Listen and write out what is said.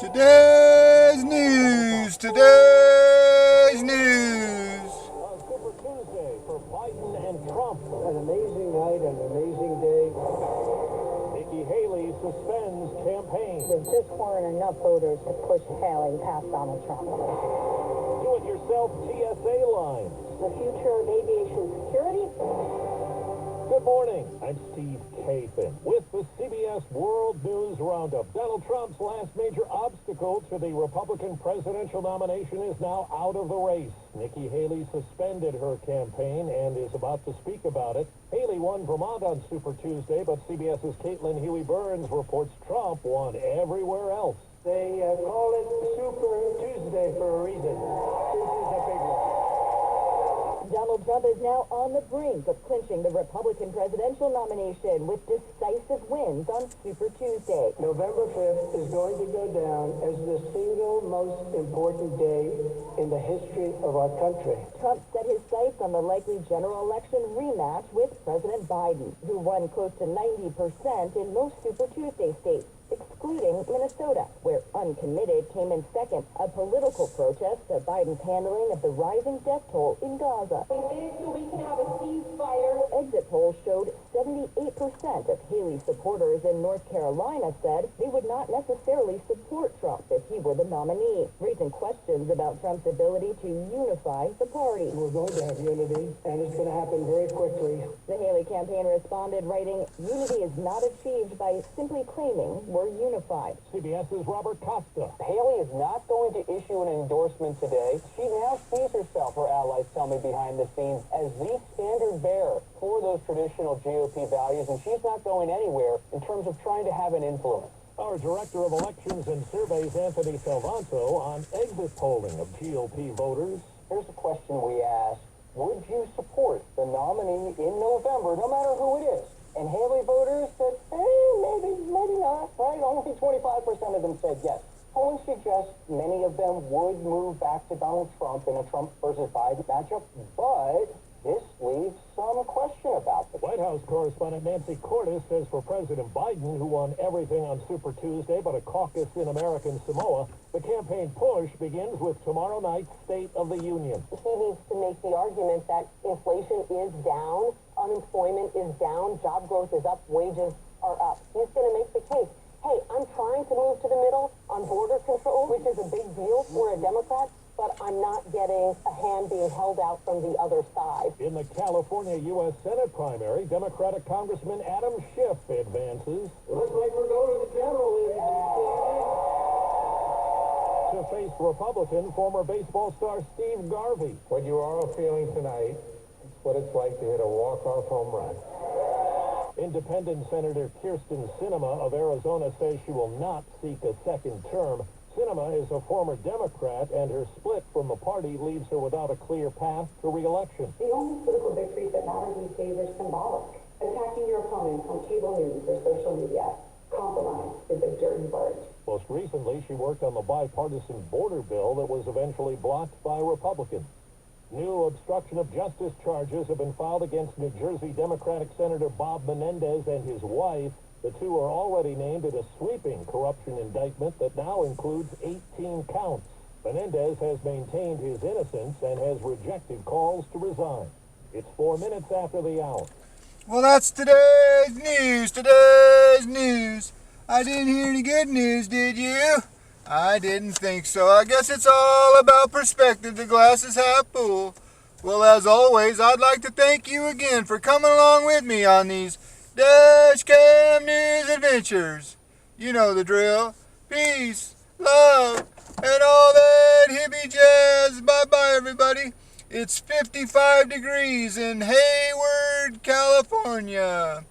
Today's news. On Super Tuesday for Biden and Trump. An amazing night, an amazing day. Nikki Haley suspends campaign. There just weren't enough voters to push Haley past Donald Trump. Do-it-yourself TSA lines. The future of aviation security? Good morning. I'm Steve Kathan with the CBS World News Roundup. Donald Trump's last major obstacle to the Republican presidential nomination is now out of the race. Nikki Haley suspended her campaign and is about to speak about it. Haley won Vermont on Super Tuesday, but CBS's Caitlin Huey-Burns reports Trump won everywhere else. They call it Super Tuesday for a reason. This is a big one. Donald Trump is now on the brink of clinching the Republican presidential nomination with decisive wins on Super Tuesday. November 5th is going to go down as the single most important day in the history of our country. Trump set his sights on the likely general election rematch with President Biden, who won close to 90% in most Super Tuesday states, excluding Minnesota, where uncommitted came in second, a political protest to Biden's handling of the rising death toll in Gaza. We made it so we can have a ceasefire. Exit polls showed 78% of Haley's supporters in North Carolina said they would not necessarily support Trump if he were the nominee, raising questions about Trump's ability to unify the party. We're going to have unity, and it's going to happen very quickly. The Haley campaign responded, writing, "Unity is not achieved by simply claiming we're unified." CBS's Robert Costa. Haley is not going to issue an endorsement today. She now sees herself, her allies tell me behind the scenes, as the standard bearer for those traditional GOP values, and she's not going anywhere in terms of trying to have an influence. Our Director of Elections and Surveys, Anthony Salvanto, on exit polling of GOP voters. Here's a question we asked. Would you support the nominee in November, no matter who it is? And Haley voters said, maybe not, right? Only 25% of them said yes. Polling suggests many of them would move back to Donald Trump in a Trump versus Biden matchup, but this leaves some question about it. White House correspondent Nancy Cordes says for President Biden, who won everything on Super Tuesday but a caucus in American Samoa, the campaign push begins with tomorrow night's State of the Union. He needs to make the argument that inflation is down, unemployment is down, job growth is up, wages are up. He's going to make the case. Hey, I'm trying to move to the middle on border control, which is a big deal for a Democrat, but I'm not getting a hand being held out from the other side. In the California U.S. Senate primary, Democratic Congressman Adam Schiff advances. It looks like we're going to the general To face Republican former baseball star Steve Garvey. What you are all feeling tonight is what it's like to hit a walk-off home run. Independent Senator Kirsten Sinema of Arizona says she will not seek a second term. Sinema is a former Democrat, and her split from the party leaves her without a clear path to re-election. The only political victories that matter these days are symbolic. Attacking your opponents on cable news or social media. Compromise is a dirty word. Most recently, she worked on the bipartisan border bill that was eventually blocked by Republicans. New obstruction of justice charges have been filed against New Jersey Democratic Senator Bob Menendez and his wife. The two are already named in a sweeping corruption indictment that now includes 18 counts. Menendez has maintained his innocence and has rejected calls to resign. It's 4 minutes after the hour. Well, that's today's news. I didn't hear any good news, did you? I didn't think so. I guess it's all about perspective. The glass is half full. Well, as always, I'd like to thank you again for coming along with me on these Dashcam News adventures. You know the drill. Peace, love, and all that hippie jazz. Bye-bye, everybody. It's 55 degrees in Hayward, California.